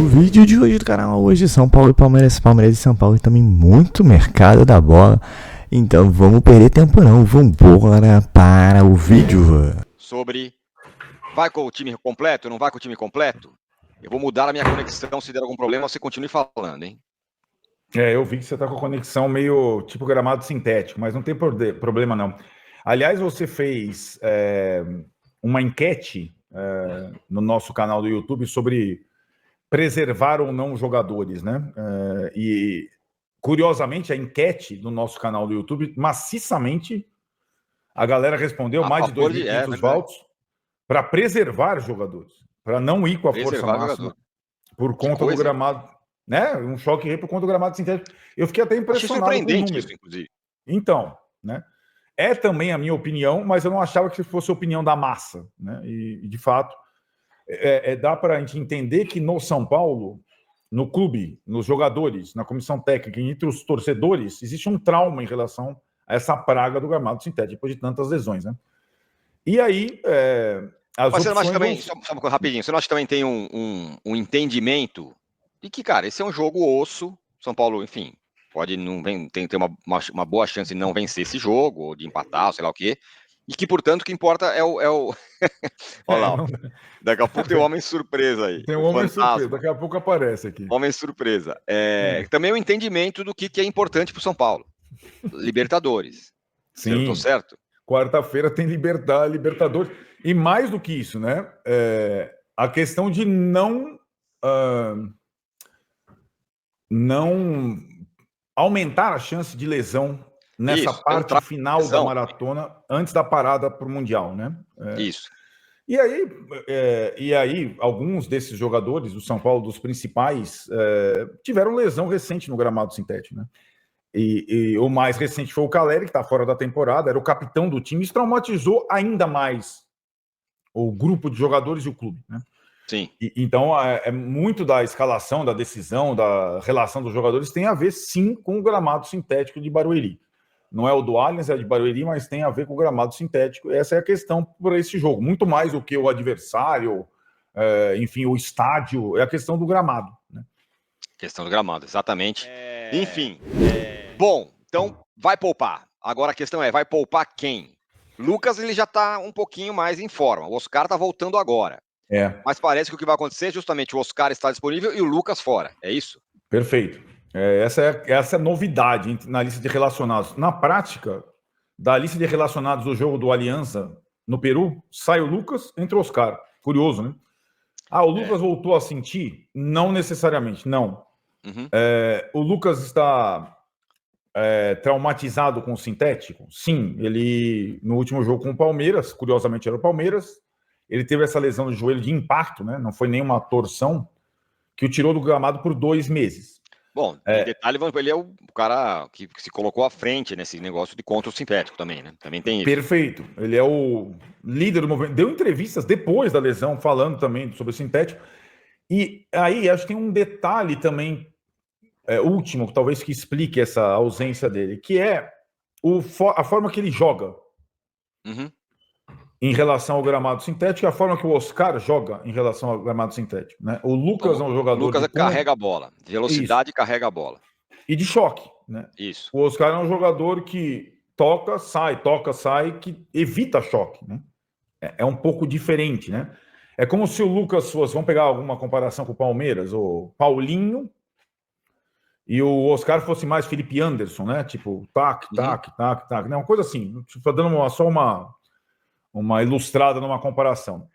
No vídeo de hoje do canal, hoje São Paulo e Palmeiras, Palmeiras e São Paulo também muito mercado da bola. Então vamos perder tempo não, vambora para o vídeo. Sobre vai com o time completo, não vai com o time completo? Eu vou mudar a minha conexão, se der algum problema você continue falando, hein? Eu vi que você tá com a conexão meio tipo gramado sintético, mas não tem problema não. Aliás, você fez uma enquete no nosso canal do YouTube sobre preservar ou não jogadores, né? E curiosamente a enquete do nosso canal do YouTube, maciçamente, a galera respondeu, mais de 2.500 votos, para preservar jogadores, para não ir com a força máxima por conta do gramado, né? Um choque por conta do gramado sintético. Eu fiquei até impressionado com o número. Isso, inclusive. Então, né? É também a minha opinião, mas eu não achava que fosse a opinião da massa, né? E de fato, dá para a gente entender que no São Paulo, no clube, nos jogadores, na comissão técnica, entre os torcedores, existe um trauma em relação a essa praga do gramado sintético, depois de tantas lesões, né? E aí, mas você não acha também, só uma coisa rapidinho, você não acha que também tem um entendimento de que, cara, esse é um jogo osso, São Paulo, enfim, pode não ter uma boa chance de não vencer esse jogo, ou de empatar, sei lá o quê, e que, portanto, o que importa é o... Olha lá, daqui a pouco tem um homem surpresa aí. Tem um homem surpresa, daqui a pouco aparece aqui. Homem surpresa. Também o entendimento do que é importante para o São Paulo. Libertadores. Sim. Eu tô certo? Quarta-feira tem Libertadores. E mais do que isso, né? A questão de não aumentar a chance de lesão nessa parte final da maratona antes da parada para o Mundial, né? Isso. E aí, alguns desses jogadores do São Paulo, dos principais, tiveram lesão recente no gramado sintético, né? E o mais recente foi o Caleri, que está fora da temporada, era o capitão do time. Isso traumatizou ainda mais o grupo de jogadores e o clube, né? Sim. Então, muito da escalação, da decisão, da relação dos jogadores tem a ver, sim, com o gramado sintético de Barueri. Não é o do Allianz, é de Barueri, mas tem a ver com o gramado sintético. Essa é a questão para esse jogo. Muito mais do que o adversário, enfim, o estádio, é a questão do gramado, né? Questão do gramado, exatamente. Enfim. Bom, então vai poupar. Agora a questão vai poupar quem? Lucas, ele já está um pouquinho mais em forma. O Oscar está voltando agora. Mas parece que o que vai acontecer é justamente o Oscar está disponível e o Lucas fora. É isso? Perfeito. Essa é a novidade na lista de relacionados. Na prática, da lista de relacionados do jogo do Aliança no Peru, sai o Lucas, entra o Oscar. Curioso, né? O Lucas voltou a sentir? Não necessariamente, não. Uhum. O Lucas está traumatizado com o sintético? Sim, ele no último jogo com o Palmeiras, curiosamente era o Palmeiras, ele teve essa lesão de joelho de impacto, né? Não foi nenhuma torção, que o tirou do gramado por 2 meses. Bom, em detalhe, ele é o cara que se colocou à frente nesse negócio de contra o sintético também, né? Também tem isso. Perfeito. Ele é o líder do movimento. Deu entrevistas depois da lesão, falando também sobre o sintético. E aí, acho que tem um detalhe também último, talvez que explique essa ausência dele, que é a forma que ele joga. Uhum. Em relação ao gramado sintético, e a forma que o Oscar joga em relação ao gramado sintético, né? O Lucas é um jogador... O Lucas carrega a bola, velocidade carrega a bola. E de choque, né? Isso. O Oscar é um jogador que toca, sai, que evita choque, né? É um pouco diferente, né? É como se o Lucas fosse, vamos pegar alguma comparação com o Palmeiras, o Paulinho, e o Oscar fosse mais Felipe Anderson, né? Tipo, tac, né? Uma coisa assim, estou dando só uma ilustrada numa comparação.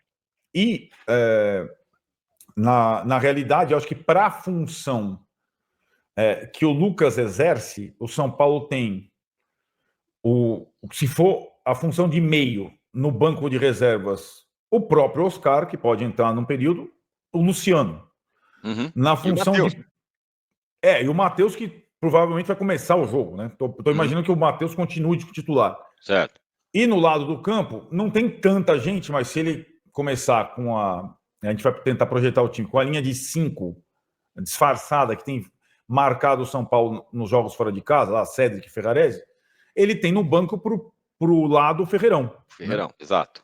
E, na realidade, eu acho que para a função que o Lucas exerce, o São Paulo tem, se for a função de meio no banco de reservas, o próprio Oscar, que pode entrar num período, o Luciano. Uhum. Na função e o Matheus, que provavelmente vai começar o jogo, né? Tô imaginando que o Matheus continue de titular. Certo. E no lado do campo, não tem tanta gente, mas se ele começar com a gente vai tentar projetar o time com a linha de 5 disfarçada, que tem marcado o São Paulo nos jogos fora de casa, lá, Cédric e Ferrarese, ele tem no banco pro lado o Ferreirão. Ferreirão, né? exato.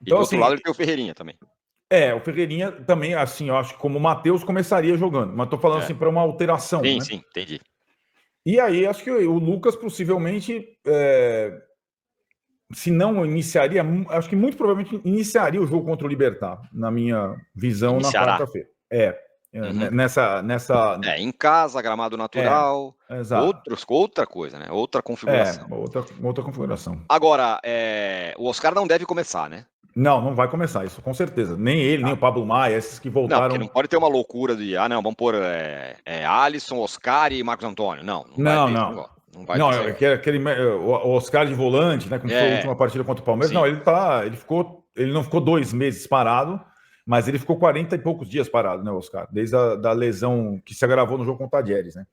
E Então, do outro lado ele tem o Ferreirinha também. O Ferreirinha também, assim, eu acho que como o Matheus começaria jogando, mas tô falando assim para uma alteração. Sim, né? sim, entendi. E aí, acho que o Lucas possivelmente, se não iniciaria, acho que muito provavelmente iniciaria o jogo contra o Libertad, na minha visão, na quarta-feira. Nessa. Em casa, gramado natural, exato. outra coisa, né? Outra configuração. Outra configuração. Agora, o Oscar não deve começar, né? Não vai começar isso, com certeza. Nem ele, nem o Pablo Maia, esses que voltaram. Não, porque não pode ter uma loucura de, vamos pôr Alisson, Oscar e Marcos Antônio. Não vai ter esse negócio. Não, aquele o Oscar de volante, né? Como foi a última partida contra o Palmeiras. Sim. Não, ele não ficou 2 meses parado, mas ele ficou 40 e poucos dias parado, né, Oscar? Desde a lesão que se agravou no jogo contra o Tadieres, né?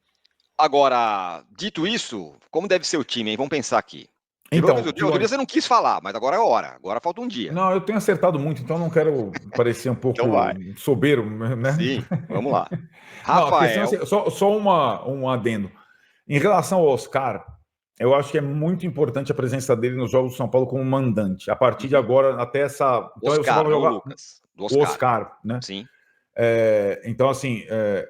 Agora, dito isso, como deve ser o time, hein? Vamos pensar aqui. Então, outro dia você não quis falar, mas agora é hora. Agora falta um dia. Não, eu tenho acertado muito, então não quero parecer um pouco soberbo, né? Sim, vamos lá. Rafael. Assim, só um adendo. Em relação ao Oscar, eu acho que é muito importante a presença dele nos Jogos do São Paulo como mandante. A partir de agora, até essa. Então, Oscar, não Lucas. Do Oscar, né? Sim. Então, assim,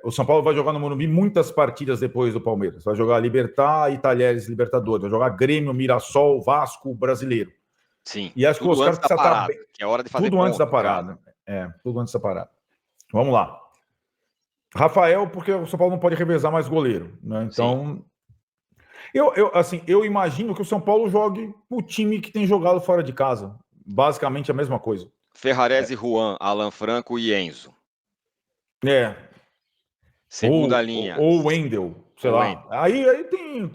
o São Paulo vai jogar no Morumbi muitas partidas depois do Palmeiras. Vai jogar Libertad e Talheres Libertadores. Vai jogar Grêmio, Mirassol, Vasco, Brasileiro. Sim. E acho que o Oscar precisa estar bem. Que é hora de fazer tudo antes da parada. Tudo antes da parada. Vamos lá. Rafael, porque o São Paulo não pode revezar mais goleiro, né? Então, eu imagino que o São Paulo jogue o time que tem jogado fora de casa. Basicamente a mesma coisa. Ferrarese, Juan, Alan Franco e Enzo. Segunda linha. Ou Wendel, sei lá. Aí tem.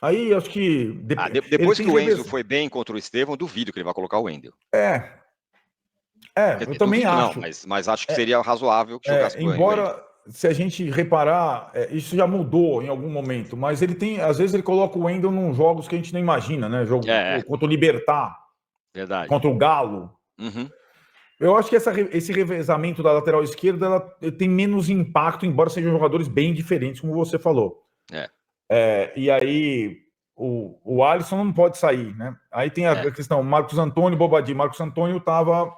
Aí acho que. Depois que o Enzo foi bem contra o Estevão, duvido que ele vai colocar o Wendel. Eu também acho. Não, mas acho que seria razoável que jogasse com o Wendel. Embora, se a gente reparar, isso já mudou em algum momento, mas ele tem. Às vezes ele coloca o Wendel em jogos que a gente não imagina, né? Jogo contra o Libertad. Verdade. Contra o Galo. Uhum. Eu acho que esse revezamento da lateral esquerda ela tem menos impacto, embora sejam jogadores bem diferentes, como você falou. E aí o Alisson não pode sair, né? Aí tem a questão, Marcos Antônio, Bobadilla. Marcos Antônio estava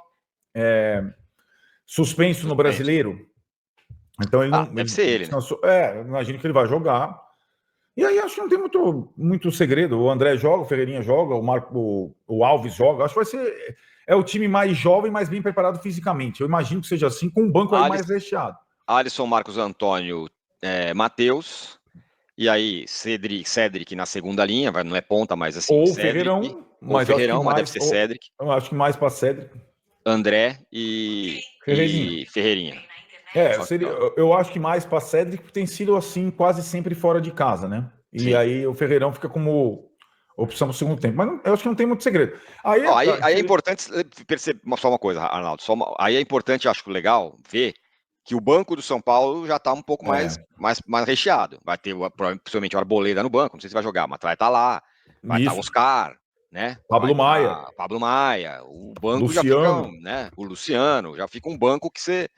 suspenso no Brasileiro. Então ele não. Deve ser ele, né? Imagino que ele vai jogar. E aí acho que não tem muito segredo. O André joga, o Ferreirinha joga, o Alves joga. Acho que vai ser. É o time mais jovem, mais bem preparado fisicamente. Eu imagino que seja assim, com um banco aí mais recheado. Alisson, Marcos Antônio, Matheus. E aí, Cedric na segunda linha, não é ponta, mas assim. Ou Cedric, Ferreirão, mas deve ser Cedric. Eu acho que mais para Cedric. André e Ferreirinha. Eu acho que mais para Cedric tem sido assim quase sempre fora de casa, né? E aí o Ferreirão fica como opção para o segundo tempo. Mas eu acho que não tem muito segredo. Aí é importante perceber só uma coisa, Arnaldo. Aí é importante, acho legal, ver que o banco do São Paulo já está um pouco mais recheado. Vai ter, possivelmente, o Arboleda no banco. Não sei se vai jogar, mas vai estar lá. Vai estar o Oscar, né? Pablo Maia. O banco Luciano. Já fica, né? O Luciano. Já fica um banco que você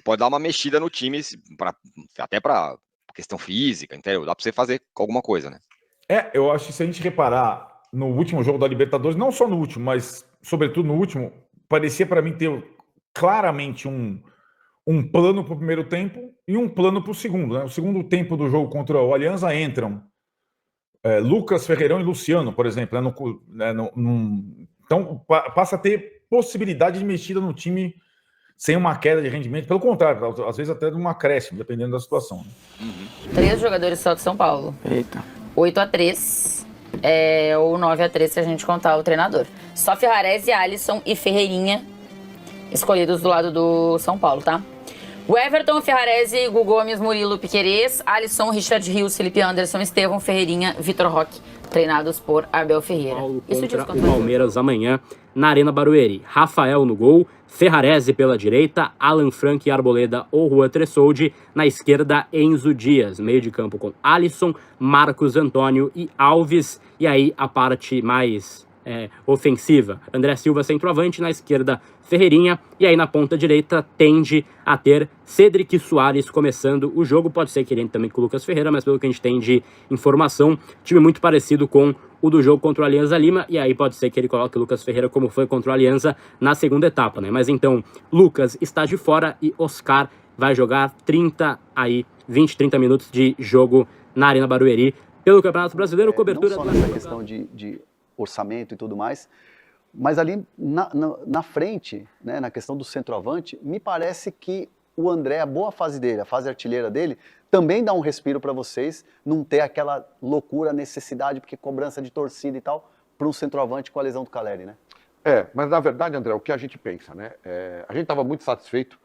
pode dar uma mexida no time, até para questão física, entendeu? Dá para você fazer alguma coisa, né? Eu acho que se a gente reparar no último jogo da Libertadores, não só no último, mas sobretudo no último, parecia para mim ter claramente um plano para o primeiro tempo e um plano para o segundo. Né? O segundo tempo do jogo contra o Alianza entram Lucas, Ferreirão e Luciano, por exemplo. Então passa a ter possibilidade de mexida no time sem uma queda de rendimento. Pelo contrário, às vezes até de uma acréscimo, dependendo da situação. Né? Uhum. 3 jogadores só de São Paulo. Eita. 8-3 ou 9-3 se a gente contar o treinador. Só Ferrarese, Alisson e Ferreirinha escolhidos do lado do São Paulo, tá? O Everton, Ferrarese, Hugo Gomes, Murilo, Piquerez, Alisson, Richard Rios, Felipe Anderson, Estevão, Ferreirinha, Vitor Roque, treinados por Abel Ferreira. Paulo contra o Palmeiras amanhã na Arena Barueri. Rafael no gol, Ferrarese pela direita, Alan Franco e Arboleda ou Rua Tressoldi. Na esquerda, Enzo Dias. Meio de campo com Alisson, Marcos Antônio e Alves. E aí a parte mais ofensiva. André Silva centroavante, na esquerda Ferreirinha, e aí na ponta direita tende a ter Cedric Soares começando o jogo. Pode ser que ele entre também com o Lucas Ferreira, mas pelo que a gente tem de informação, time muito parecido com o do jogo contra o Alianza Lima, e aí pode ser que ele coloque o Lucas Ferreira como foi contra o Alianza na segunda etapa, né? Mas então, Lucas está de fora e Oscar vai jogar 20, 30 minutos de jogo na Arena Barueri pelo Campeonato Brasileiro, cobertura... Não só nessa questão de orçamento e tudo mais, mas ali na frente, né, na questão do centroavante, me parece que o André, a boa fase dele, a fase artilheira dele, também dá um respiro para vocês não ter aquela loucura, necessidade, porque cobrança de torcida e tal, para um centroavante com a lesão do Caleri, né? Mas na verdade, André, o que a gente pensa, né? A gente estava muito satisfeito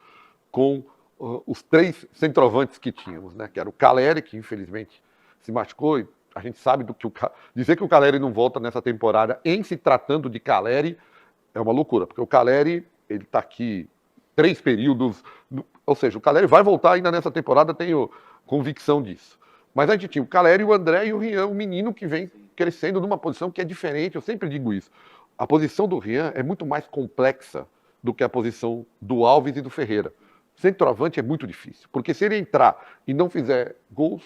com os 3 centroavantes que tínhamos, né? Que era o Caleri, que infelizmente se machucou, e a gente sabe do que dizer que o Caleri não volta nessa temporada em se tratando de Caleri é uma loucura, porque o Caleri, ele está aqui 3 períodos, ou seja, o Caleri vai voltar ainda nessa temporada, tenho convicção disso. Mas a gente tinha o Caleri, o André e o Rian, um menino que vem crescendo numa posição que é diferente, eu sempre digo isso. A posição do Rian é muito mais complexa do que a posição do Alves e do Ferreira. Centroavante é muito difícil, porque se ele entrar e não fizer gols,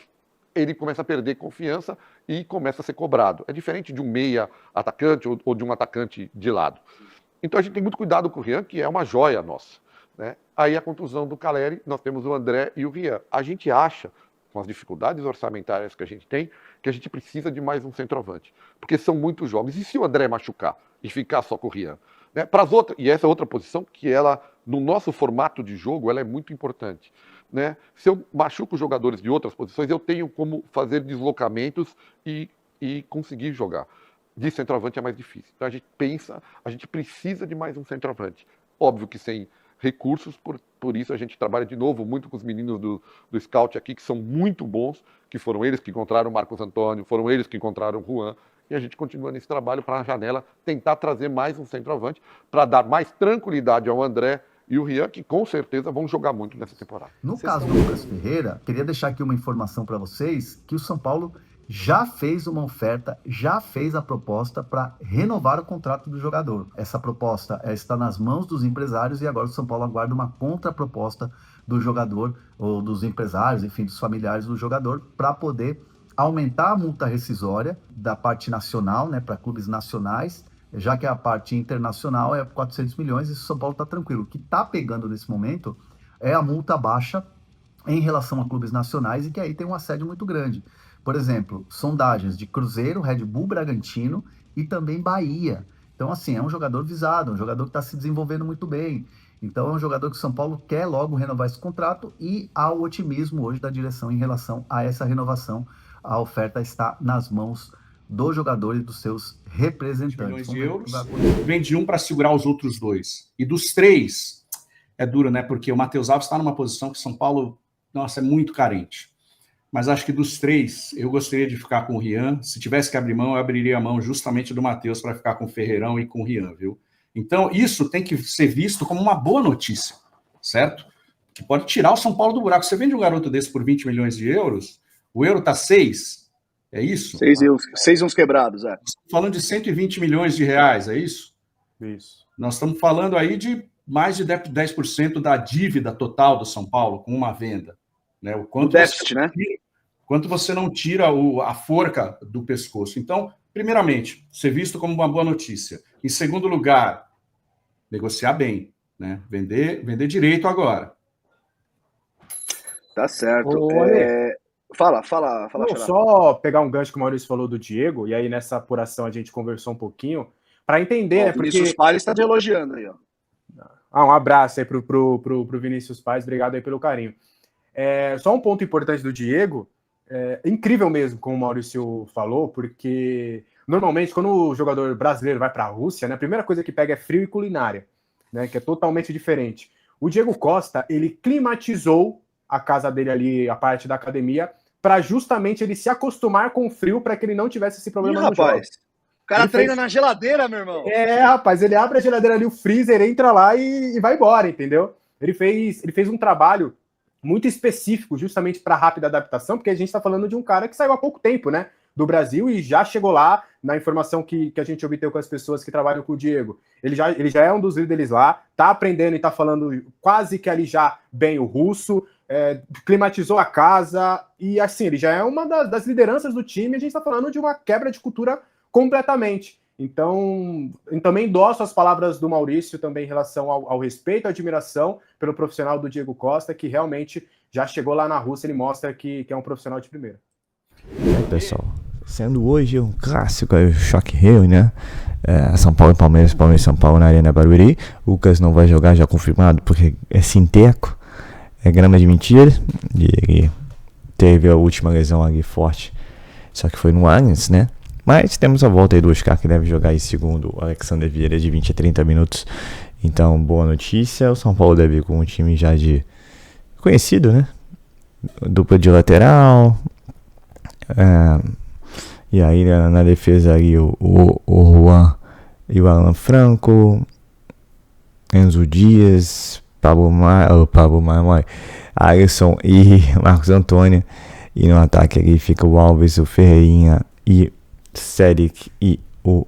ele começa a perder confiança e começa a ser cobrado. É diferente de um meia atacante ou de um atacante de lado. Então a gente tem muito cuidado com o Rian, que é uma joia nossa, né? Aí a contusão do Caleri, nós temos o André e o Rian. A gente acha, com as dificuldades orçamentárias que a gente tem, que a gente precisa de mais um centroavante, porque são muitos jogos. E se o André machucar e ficar só com o Rian? Né? E essa outra posição, que ela, no nosso formato de jogo, ela é muito importante. Né? Se eu machuco jogadores de outras posições, eu tenho como fazer deslocamentos e conseguir jogar. De centroavante é mais difícil. Então a gente pensa, a gente precisa de mais um centroavante. Óbvio que sem recursos, por isso a gente trabalha de novo muito com os meninos do Scout aqui, que são muito bons, que foram eles que encontraram o Marcos Antônio, foram eles que encontraram o Juan, e a gente continua nesse trabalho para a janela tentar trazer mais um centroavante, para dar mais tranquilidade ao André e o Rian, que com certeza vão jogar muito nessa temporada. No caso do Lucas Ferreira, queria deixar aqui uma informação para vocês, que o São Paulo já fez uma oferta, já fez a proposta para renovar o contrato do jogador. Essa proposta está nas mãos dos empresários e agora o São Paulo aguarda uma contraproposta do jogador, ou dos empresários, enfim, dos familiares do jogador, para poder aumentar a multa rescisória da parte nacional, né, para clubes nacionais, já que a parte internacional é 400 milhões e o São Paulo está tranquilo. O que está pegando nesse momento é a multa baixa em relação a clubes nacionais e que aí tem um assédio muito grande. Por exemplo, sondagens de Cruzeiro, Red Bull, Bragantino e também Bahia. Então, assim, é um jogador visado, um jogador que está se desenvolvendo muito bem. Então, é um jogador que o São Paulo quer logo renovar esse contrato e há o otimismo hoje da direção em relação a essa renovação. A oferta está nas mãos do jogador e dos seus representantes. Milhões de euros, vende um para segurar os outros 2. E dos 3, é duro, né? Porque o Matheus Alves está numa posição que São Paulo, nossa, é muito carente. Mas acho que dos 3, eu gostaria de ficar com o Rian. Se tivesse que abrir mão, eu abriria a mão justamente do Matheus para ficar com o Ferreirão e com o Rian, viu? Então, isso tem que ser visto como uma boa notícia, certo? Que pode tirar o São Paulo do buraco. Você vende um garoto desse por 20 milhões de euros, o euro está 6, é isso? 6 uns quebrados, é. Estamos falando de 120 milhões de reais, é isso? Isso. Nós estamos falando aí de mais de 10% da dívida total do São Paulo com uma venda. Né? O déficit, né? Quanto você não tira a forca do pescoço. Então, primeiramente, ser visto como uma boa notícia. Em segundo lugar, negociar bem, né? Vender direito agora. Tá certo. Fala. Não, só pegar um gancho que o Maurício falou do Diego, e aí nessa apuração a gente conversou um pouquinho, para entender, né? O Vinícius Paes está te elogiando aí, ó. Um abraço aí pro Vinícius Paes, obrigado aí pelo carinho. Só um ponto importante do Diego, incrível mesmo, como o Maurício falou, porque normalmente quando o jogador brasileiro vai para a Rússia, né, a primeira coisa que pega é frio e culinária, né, que é totalmente diferente. O Diego Costa, ele climatizou a casa dele ali, a parte da academia, para justamente ele se acostumar com o frio, para que ele não tivesse esse problema no jogo. O cara treina na geladeira, meu irmão. Rapaz, ele abre a geladeira ali, o freezer, entra lá e vai embora, entendeu? Ele fez um trabalho muito específico, justamente para rápida adaptação, porque a gente está falando de um cara que saiu há pouco tempo, né, do Brasil e já chegou lá, na informação que a gente obteve com as pessoas que trabalham com o Diego. Ele já é um dos líderes lá, tá aprendendo e tá falando quase que ali já bem o russo, climatizou a casa, e assim, ele já é uma das lideranças do time, a gente está falando de uma quebra de cultura completamente. Então, eu também endosso as palavras do Maurício também em relação ao respeito e admiração pelo profissional do Diego Costa, que realmente já chegou lá na Rússia, ele mostra que é um profissional de primeira. Pessoal, sendo hoje um clássico, o choque Rio, né? São Paulo e Palmeiras, Palmeiras e São Paulo na Arena Barueri. O Lucas não vai jogar, já confirmado, porque é sinteco, é grama de mentira. E ele teve a última lesão ali forte, só que foi no Allianz, né? Mas temos a volta aí do Oscar, que deve jogar aí segundo o Alexander Vieira de 20 a 30 minutos. Então, boa notícia. O São Paulo deve ir com um time já de conhecido, né? Dupla de lateral. E aí na defesa aí o Juan e o Alan Franco, Enzo Dias, Pablo Maia, Alisson e Marcos Antônio. E no ataque ali fica o Alves, o Ferreirinha e Cedric e o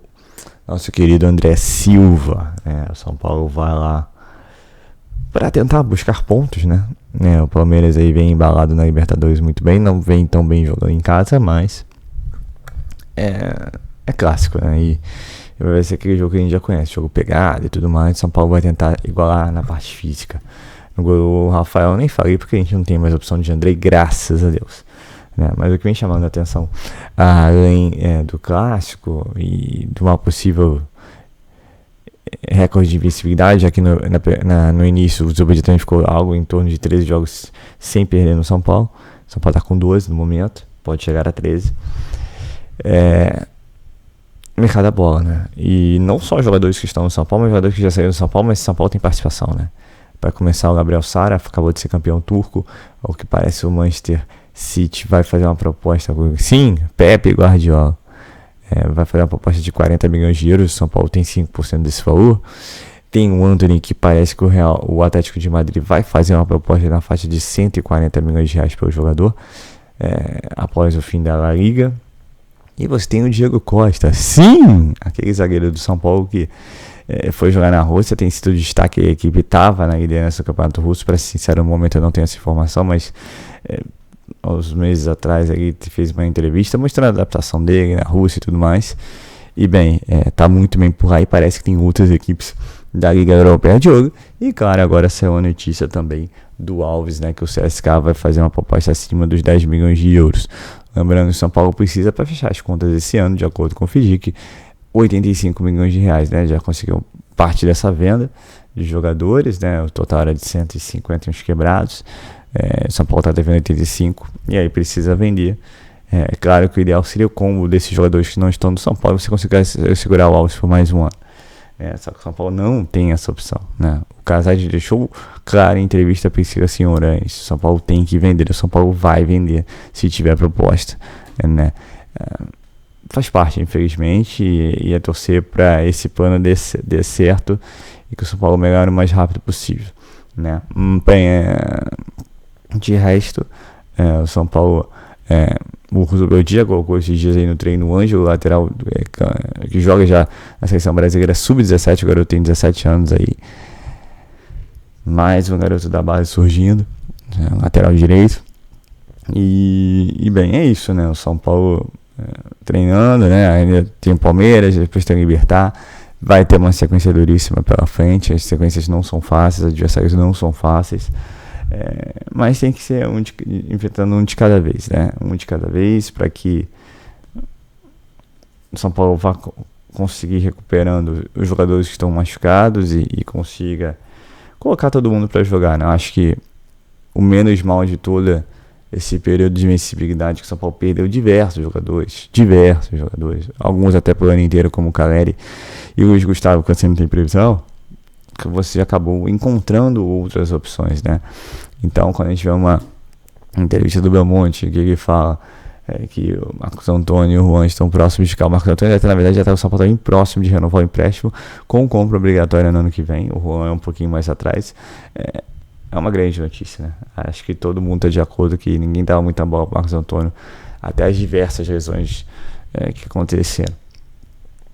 nosso querido André Silva. O São Paulo vai lá para tentar buscar pontos, né? O Palmeiras aí vem embalado na Libertadores muito bem, não vem tão bem jogando em casa, mas é clássico, né? E vai ser aquele jogo que a gente já conhece, jogo pegado e tudo mais. São Paulo vai tentar igualar na parte física. No gol, o Rafael nem falei porque a gente não tem mais opção de André, graças a Deus. Mas o que vem chamando a atenção, além do clássico e de uma possível recorde de invencibilidade, já que no início o Zubedi também ficou algo em torno de 13 jogos sem perder no São Paulo. São Paulo está com 12 no momento, pode chegar a 13. Mercado da bola, né? E não só jogadores que estão no São Paulo, mas jogadores que já saíram do São Paulo, mas São Paulo tem participação, né? Para começar, o Gabriel Sara acabou de ser campeão turco, ao que parece o Manchester City vai fazer uma proposta, sim, Pepe Guardiola vai fazer uma proposta de 40 milhões de euros, o São Paulo tem 5% desse valor. Tem o Antony, que parece que o Atlético de Madrid vai fazer uma proposta na faixa de 140 milhões de reais pelo jogador, após o fim da La Liga. E você tem o Diego Costa, sim, aquele zagueiro do São Paulo que foi jogar na Rússia, tem sido destaque, a equipe estava na liderança do Campeonato Russo. Para ser sincero, no momento eu não tenho essa informação, mas uns meses atrás ele fez uma entrevista mostrando a adaptação dele na Rússia e tudo mais. E bem, tá muito bem por aí, parece que tem outras equipes da Liga Europeia de olho. E claro, agora saiu a notícia também do Alves, né, que o CSKA vai fazer uma proposta acima dos 10 milhões de euros. Lembrando que o São Paulo precisa, para fechar as contas esse ano, de acordo com o FIDIC, 85 milhões de reais, né? Já conseguiu parte dessa venda de jogadores, né? O total era de 150 uns quebrados. São Paulo está devendo 85 e aí precisa vender. É claro que o ideal seria o combo desses jogadores que não estão no São Paulo, você conseguir segurar o Alves por mais um ano. Só que o São Paulo não tem essa opção, né? O Casares deixou claro em entrevista a Priscila Senhorães: o São Paulo tem que vender, o São Paulo vai vender se tiver proposta, né? Faz parte, infelizmente, e é torcer para esse plano dê certo e que o São Paulo melhore o mais rápido possível, né? De resto, o São Paulo, o Zubedi colocou esses dias aí no treino o Ângelo, lateral que joga já na seleção brasileira sub-17, o garoto tem 17 anos aí, mais um garoto da base surgindo, lateral direito. E bem, é isso, né? O São Paulo treinando, né? Ainda tem o Palmeiras, depois tem o Libertad, vai ter uma sequência duríssima pela frente. As sequências não são fáceis, os adversários não são fáceis, mas tem que ser enfrentando um de cada vez, né? Um de cada vez, para que o São Paulo vá conseguir recuperando os jogadores que estão machucados e consiga colocar todo mundo para jogar, né? Eu acho que o menos mal de toda esse período de invencibilidade que o São Paulo perdeu diversos jogadores, alguns até pelo ano inteiro, como o Caleri e o Luiz Gustavo, que você não tem previsão, que você acabou encontrando outras opções, né? Então, quando a gente vê uma entrevista do Belmonte, que ele fala que o Marcos Antônio e o Juan estão próximos de ficar, o Marcos Antônio na verdade já está o São Paulo bem próximo de renovar o empréstimo com compra obrigatória no ano que vem, o Juan é um pouquinho mais atrás. É uma grande notícia, né? Acho que todo mundo está de acordo que ninguém dava muita bola para o Marcos Antônio, até as diversas lesões que aconteceram.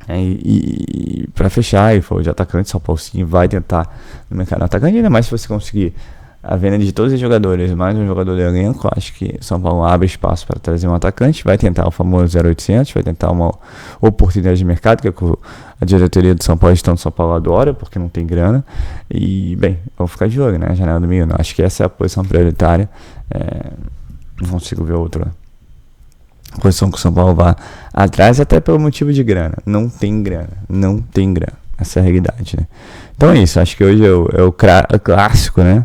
E para fechar, ele falou de atacante, São Paulo sim vai tentar no mercado atacante, ainda mais se você conseguir a venda de todos os jogadores, mais um jogador de elenco, acho que São Paulo abre espaço para trazer um atacante, vai tentar o famoso 0800, vai tentar uma oportunidade de mercado, que é que a diretoria do São Paulo, gestão do São Paulo adora, porque não tem grana, e, bem, vamos ficar de olho, né, janela do Milan, acho que essa é a posição prioritária, não consigo ver outra posição que o São Paulo vá atrás, até pelo motivo de grana, não tem grana, essa é a realidade, né. Então é isso, acho que hoje é o clássico, né,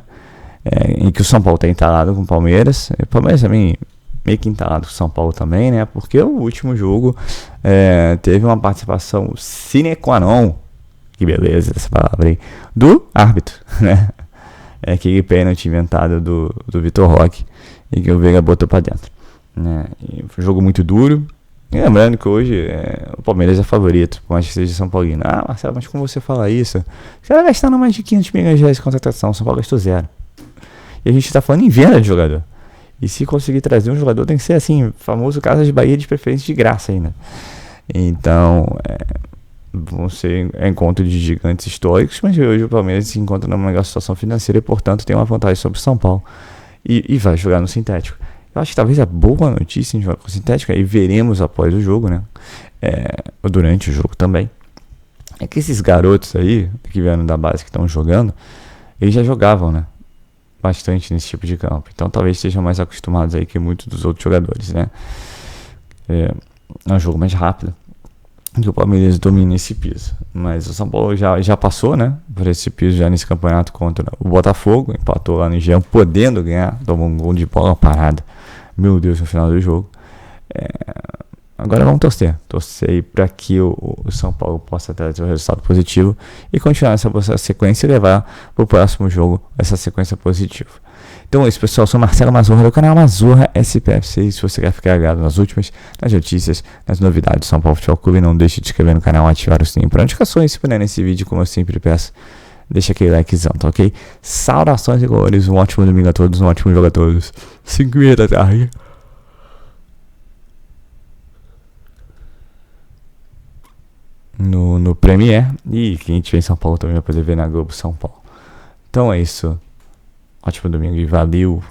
em que o São Paulo está entalado com o Palmeiras. O Palmeiras também meio que entalado com o São Paulo também, né? Porque o último jogo teve uma participação sine qua non, que beleza essa palavra aí, do árbitro, né? Aquele pênalti inventado do Vitor Roque e que o Veiga botou para dentro, né? E foi um jogo muito duro. E lembrando que hoje o Palmeiras é favorito, por mais que seja São Paulino. Ah, Marcelo, mas como você fala isso? Você vai gastar mais de 500 milhões de reais de contratação, São Paulo gastou 0. E a gente está falando em venda de jogador. E se conseguir trazer um jogador, tem que ser assim, famoso Casa de Bahia, de preferência de graça ainda. Então, vão ser encontros de gigantes históricos, mas hoje o Palmeiras se encontra numa melhor situação financeira e, portanto, tem uma vantagem sobre o São Paulo. E vai jogar no sintético. Eu acho que talvez a boa notícia em jogar com o sintético, aí veremos após o jogo, né? Ou durante o jogo também, é que esses garotos aí, que vieram da base, que estão jogando, eles já jogavam, né? Bastante nesse tipo de campo, então talvez estejam mais acostumados aí que muitos dos outros jogadores, né? É um jogo mais rápido, que o Palmeiras domina esse piso, mas o São Paulo já passou, né, por esse piso já nesse campeonato contra o Botafogo, empatou lá no Engenhão, podendo ganhar, tomou um gol de bola parada, meu Deus, no final do jogo. Agora vamos torcer aí para que o São Paulo possa trazer um resultado positivo e continuar essa sequência e levar para o próximo jogo essa sequência positiva. Então é isso, pessoal. Eu sou Marcelo Mazurra do canal Mazurra SPFC. Se você quer ficar ligado nas últimas, nas notícias, nas novidades do São Paulo Futebol Clube, não deixe de se inscrever no canal, ativar o sininho para notificações. Se puder nesse vídeo, como eu sempre peço, deixa aquele likezão, tá ok? Saudações e glórias, um ótimo domingo a todos, um ótimo jogo a todos. 5h30 da tarde. No Premier, e quem estiver em São Paulo também vai poder ver na Globo São Paulo. Então é isso, ótimo domingo e valeu!